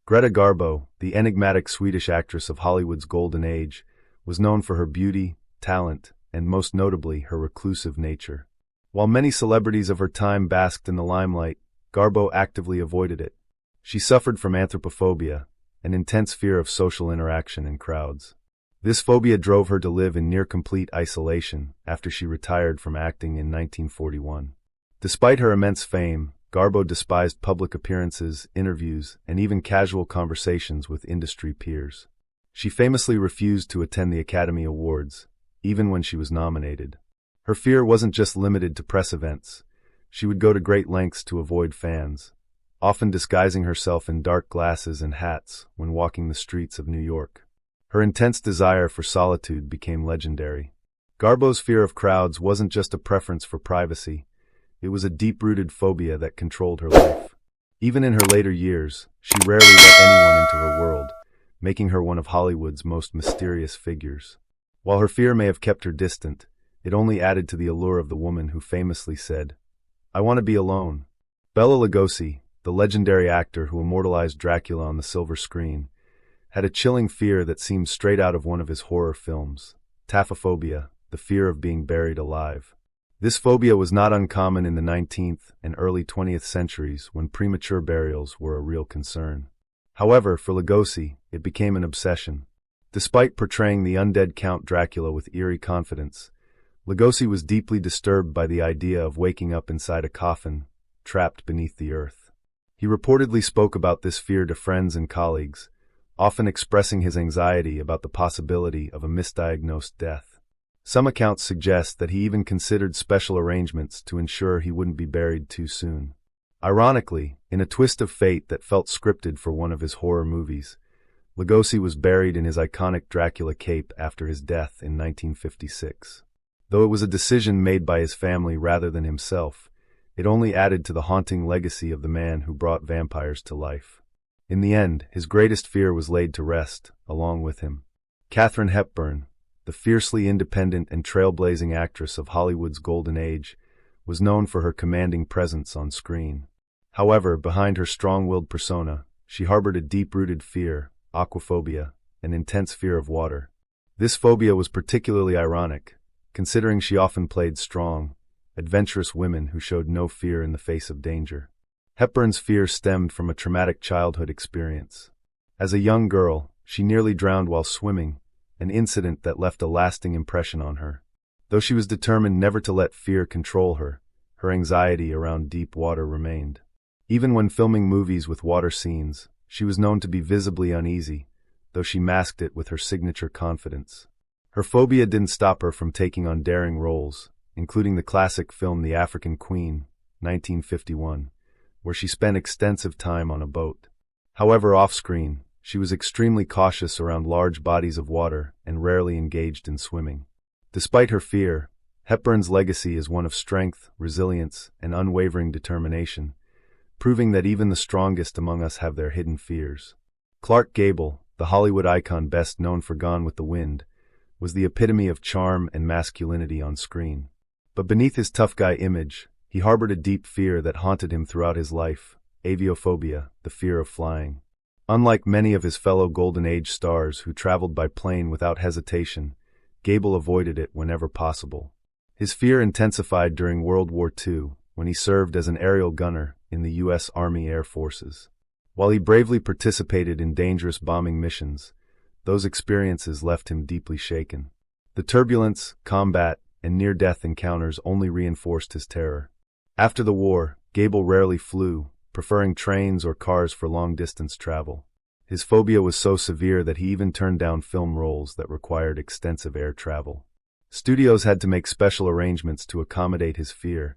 Greta Garbo, the enigmatic Swedish actress of Hollywood's golden age, was known for her beauty, talent, and most notably her reclusive nature. While many celebrities of her time basked in the limelight, Garbo actively avoided it. She suffered from anthropophobia, an intense fear of social interaction in crowds. This phobia drove her to live in near-complete isolation after she retired from acting in 1941. Despite her immense fame, Garbo despised public appearances, interviews, and even casual conversations with industry peers. She famously refused to attend the Academy Awards, even when she was nominated. Her fear wasn't just limited to press events. She would go to great lengths to avoid fans, often disguising herself in dark glasses and hats when walking the streets of New York. Her intense desire for solitude became legendary. Garbo's fear of crowds wasn't just a preference for privacy. It was a deep-rooted phobia that controlled her life. Even in her later years, she rarely let anyone into her world, making her one of Hollywood's most mysterious figures. While her fear may have kept her distant, it only added to the allure of the woman who famously said, "I want to be alone." Bela Lugosi, the legendary actor who immortalized Dracula on the silver screen, had a chilling fear that seemed straight out of one of his horror films, taphophobia, the fear of being buried alive. This phobia was not uncommon in the 19th and early 20th centuries when premature burials were a real concern. However, for Lugosi, it became an obsession. Despite portraying the undead Count Dracula with eerie confidence, Lugosi was deeply disturbed by the idea of waking up inside a coffin, trapped beneath the earth. He reportedly spoke about this fear to friends and colleagues, often expressing his anxiety about the possibility of a misdiagnosed death. Some accounts suggest that he even considered special arrangements to ensure he wouldn't be buried too soon. Ironically, in a twist of fate that felt scripted for one of his horror movies, Lugosi was buried in his iconic Dracula cape after his death in 1956. Though it was a decision made by his family rather than himself, it only added to the haunting legacy of the man who brought vampires to life. In the end, his greatest fear was laid to rest, along with him. Katharine Hepburn, the fiercely independent and trailblazing actress of Hollywood's golden age, was known for her commanding presence on screen. However, behind her strong-willed persona, she harbored a deep-rooted fear, aquaphobia, an intense fear of water. This phobia was particularly ironic, considering she often played strong, adventurous women who showed no fear in the face of danger. Hepburn's fear stemmed from a traumatic childhood experience. As a young girl, she nearly drowned while swimming, an incident that left a lasting impression on her. Though she was determined never to let fear control her, her anxiety around deep water remained. Even when filming movies with water scenes, she was known to be visibly uneasy, though she masked it with her signature confidence. Her phobia didn't stop her from taking on daring roles, including the classic film The African Queen, 1951, where she spent extensive time on a boat. However, off-screen, she was extremely cautious around large bodies of water and rarely engaged in swimming. Despite her fear, Hepburn's legacy is one of strength, resilience, and unwavering determination, proving that even the strongest among us have their hidden fears. Clark Gable, the Hollywood icon best known for Gone with the Wind, was the epitome of charm and masculinity on screen. But beneath his tough guy image, he harbored a deep fear that haunted him throughout his life, aviophobia, the fear of flying. Unlike many of his fellow Golden Age stars who traveled by plane without hesitation, Gable avoided it whenever possible. His fear intensified during World War II, when he served as an aerial gunner in the U.S. Army Air Forces. While he bravely participated in dangerous bombing missions, those experiences left him deeply shaken. The turbulence, combat, and near-death encounters only reinforced his terror. After the war, Gable rarely flew, preferring trains or cars for long-distance travel. His phobia was so severe that he even turned down film roles that required extensive air travel. Studios had to make special arrangements to accommodate his fear,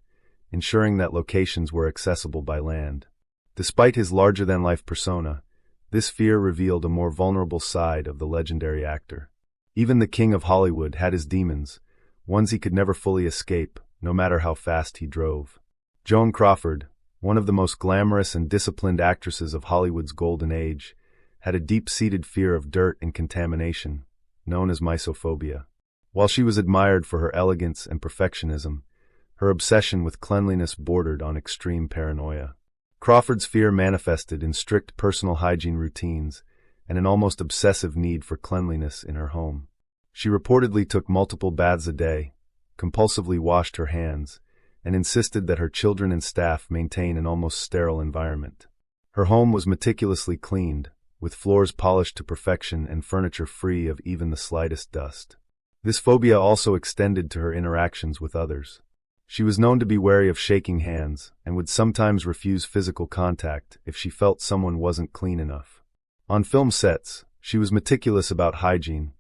ensuring that locations were accessible by land. Despite his larger-than-life persona, this fear revealed a more vulnerable side of the legendary actor. Even the king of Hollywood had his demons, ones he could never fully escape, no matter how fast he drove. Joan Crawford, one of the most glamorous and disciplined actresses of Hollywood's golden age, had a deep-seated fear of dirt and contamination, known as mysophobia. While she was admired for her elegance and perfectionism, her obsession with cleanliness bordered on extreme paranoia. Crawford's fear manifested in strict personal hygiene routines and an almost obsessive need for cleanliness in her home. She reportedly took multiple baths a day, compulsively washed her hands, and insisted that her children and staff maintain an almost sterile environment. Her home was meticulously cleaned, with floors polished to perfection and furniture free of even the slightest dust. This phobia also extended to her interactions with others. She was known to be wary of shaking hands and would sometimes refuse physical contact if she felt someone wasn't clean enough. On film sets, she was meticulous about hygiene,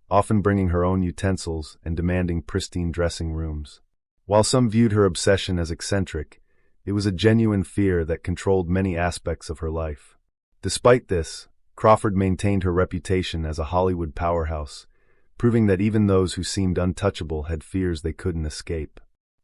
often bringing her own utensils and demanding pristine dressing rooms. While some viewed her obsession as eccentric, it was a genuine fear that controlled many aspects of her life. Despite this, Crawford maintained her reputation as a Hollywood powerhouse, proving that even those who seemed untouchable had fears they couldn't escape.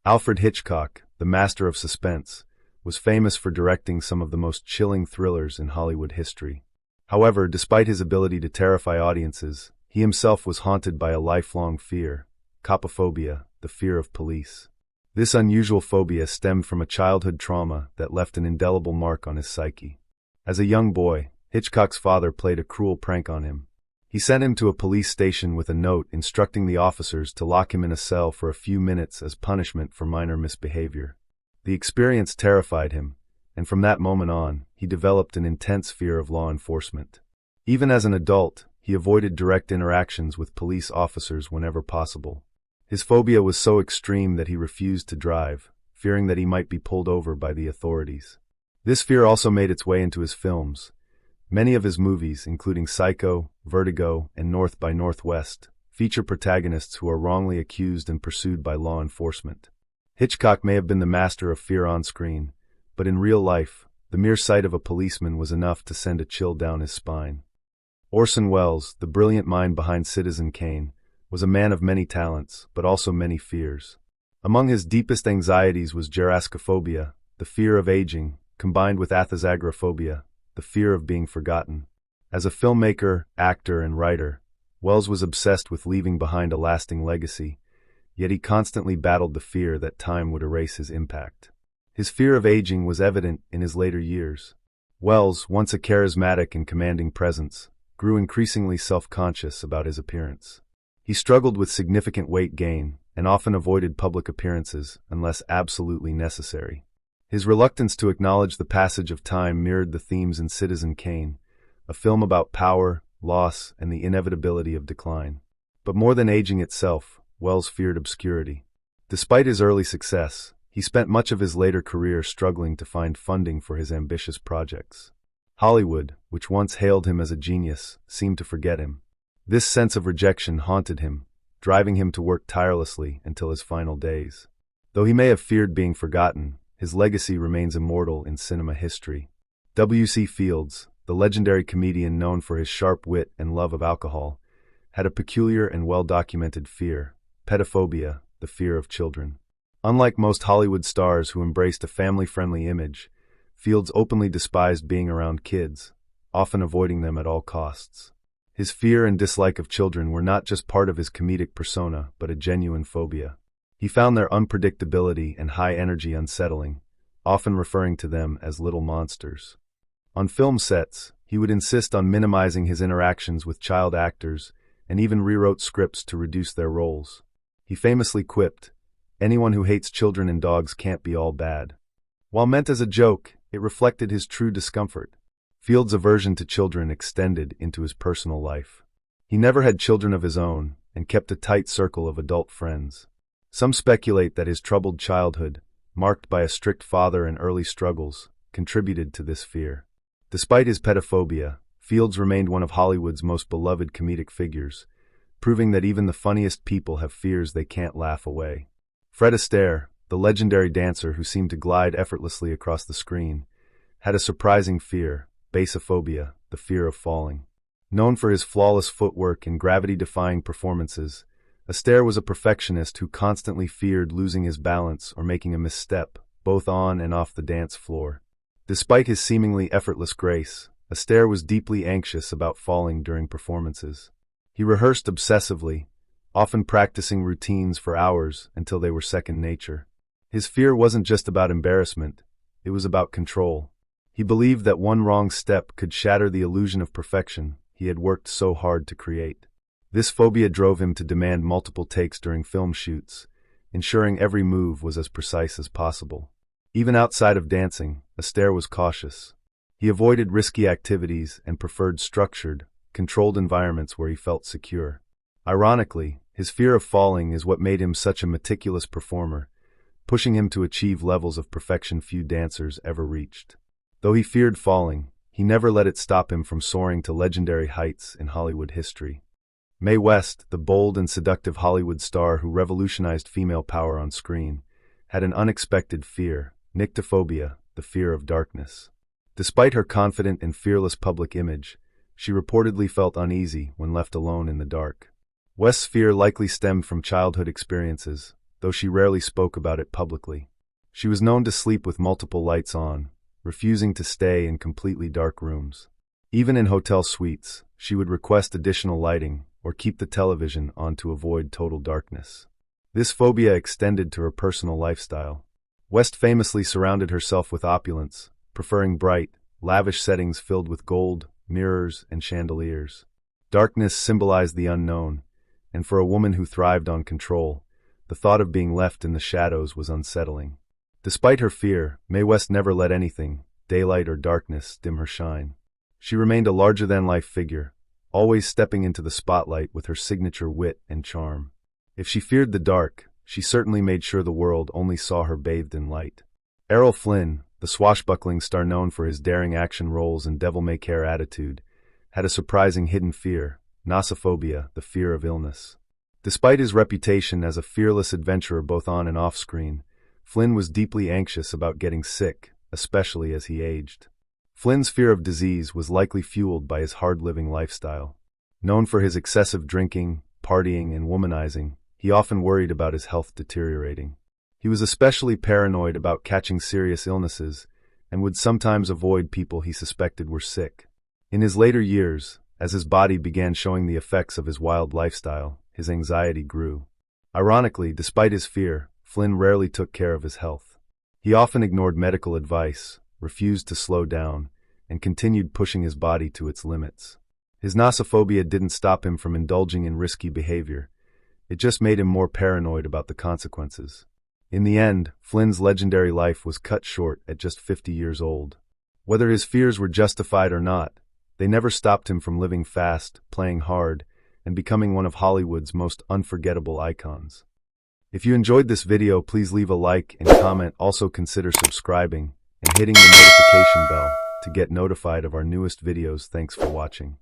Alfred Hitchcock, the master of suspense, was famous for directing some of the most chilling thrillers in Hollywood history. However, despite his ability to terrify audiences, he himself was haunted by a lifelong fear, copophobia, the fear of police. This unusual phobia stemmed from a childhood trauma that left an indelible mark on his psyche. As a young boy, Hitchcock's father played a cruel prank on him. He sent him to a police station with a note instructing the officers to lock him in a cell for a few minutes as punishment for minor misbehavior. The experience terrified him, and from that moment on, he developed an intense fear of law enforcement. Even as an adult, he avoided direct interactions with police officers whenever possible. His phobia was so extreme that he refused to drive, fearing that he might be pulled over by the authorities. This fear also made its way into his films. Many of his movies, including Psycho, Vertigo, and North by Northwest, feature protagonists who are wrongly accused and pursued by law enforcement. Hitchcock may have been the master of fear on screen, but in real life, the mere sight of a policeman was enough to send a chill down his spine. Orson Welles, the brilliant mind behind Citizen Kane, was a man of many talents, but also many fears. Among his deepest anxieties was geraskophobia, the fear of aging, combined with athazagoraphobia, the fear of being forgotten. As a filmmaker, actor, and writer, Welles was obsessed with leaving behind a lasting legacy, yet he constantly battled the fear that time would erase his impact. His fear of aging was evident in his later years. Welles, once a charismatic and commanding presence, grew increasingly self-conscious about his appearance. He struggled with significant weight gain and often avoided public appearances unless absolutely necessary. His reluctance to acknowledge the passage of time mirrored the themes in Citizen Kane, a film about power, loss, and the inevitability of decline. But more than aging itself, Welles feared obscurity. Despite his early success, he spent much of his later career struggling to find funding for his ambitious projects. Hollywood, which once hailed him as a genius, seemed to forget him. This sense of rejection haunted him, driving him to work tirelessly until his final days. Though he may have feared being forgotten, his legacy remains immortal in cinema history. W.C. Fields, the legendary comedian known for his sharp wit and love of alcohol, had a peculiar and well-documented fear, pedophobia, the fear of children. Unlike most Hollywood stars who embraced a family-friendly image, Fields openly despised being around kids, often avoiding them at all costs. His fear and dislike of children were not just part of his comedic persona, but a genuine phobia. He found their unpredictability and high energy unsettling, often referring to them as little monsters. On film sets, he would insist on minimizing his interactions with child actors and even rewrote scripts to reduce their roles. He famously quipped, "Anyone who hates children and dogs can't be all bad." While meant as a joke, it reflected his true discomfort. Fields' aversion to children extended into his personal life. He never had children of his own and kept a tight circle of adult friends. Some speculate that his troubled childhood, marked by a strict father and early struggles, contributed to this fear. Despite his pedophobia, Fields remained one of Hollywood's most beloved comedic figures, proving that even the funniest people have fears they can't laugh away. Fred Astaire, the legendary dancer who seemed to glide effortlessly across the screen, had a surprising fear, basophobia, the fear of falling. Known for his flawless footwork and gravity-defying performances, Astaire was a perfectionist who constantly feared losing his balance or making a misstep, both on and off the dance floor. Despite his seemingly effortless grace, Astaire was deeply anxious about falling during performances. He rehearsed obsessively, often practicing routines for hours until they were second nature. His fear wasn't just about embarrassment, it was about control. He believed that one wrong step could shatter the illusion of perfection he had worked so hard to create. This phobia drove him to demand multiple takes during film shoots, ensuring every move was as precise as possible. Even outside of dancing, Astaire was cautious. He avoided risky activities and preferred structured, controlled environments where he felt secure. Ironically, his fear of falling is what made him such a meticulous performer, pushing him to achieve levels of perfection few dancers ever reached. Though he feared falling, he never let it stop him from soaring to legendary heights in Hollywood history. Mae West, the bold and seductive Hollywood star who revolutionized female power on screen, had an unexpected fear, nyctophobia, the fear of darkness. Despite her confident and fearless public image, she reportedly felt uneasy when left alone in the dark. West's fear likely stemmed from childhood experiences, though she rarely spoke about it publicly. She was known to sleep with multiple lights on, refusing to stay in completely dark rooms. Even in hotel suites, she would request additional lighting or keep the television on to avoid total darkness. This phobia extended to her personal lifestyle. West famously surrounded herself with opulence, preferring bright, lavish settings filled with gold, mirrors, and chandeliers. Darkness symbolized the unknown, and for a woman who thrived on control, the thought of being left in the shadows was unsettling. Despite her fear, Mae West never let anything, daylight or darkness, dim her shine. She remained a larger-than-life figure, always stepping into the spotlight with her signature wit and charm. If she feared the dark, she certainly made sure the world only saw her bathed in light. Errol Flynn, the swashbuckling star known for his daring action roles and devil-may-care attitude, had a surprising hidden fear, nossophobia, the fear of illness. Despite his reputation as a fearless adventurer both on and off screen, Flynn was deeply anxious about getting sick, especially as he aged. Flynn's fear of disease was likely fueled by his hard-living lifestyle. Known for his excessive drinking, partying, and womanizing, he often worried about his health deteriorating. He was especially paranoid about catching serious illnesses and would sometimes avoid people he suspected were sick. In his later years, as his body began showing the effects of his wild lifestyle, his anxiety grew. Ironically, despite his fear, Flynn rarely took care of his health. He often ignored medical advice, refused to slow down, and continued pushing his body to its limits. His nossophobia didn't stop him from indulging in risky behavior. It just made him more paranoid about the consequences. In the end, Flynn's legendary life was cut short at just 50 years old. Whether his fears were justified or not, they never stopped him from living fast, playing hard, and becoming one of Hollywood's most unforgettable icons. If you enjoyed this video, please leave a like and comment. Also consider subscribing and hitting the notification bell to get notified of our newest videos. Thanks for watching.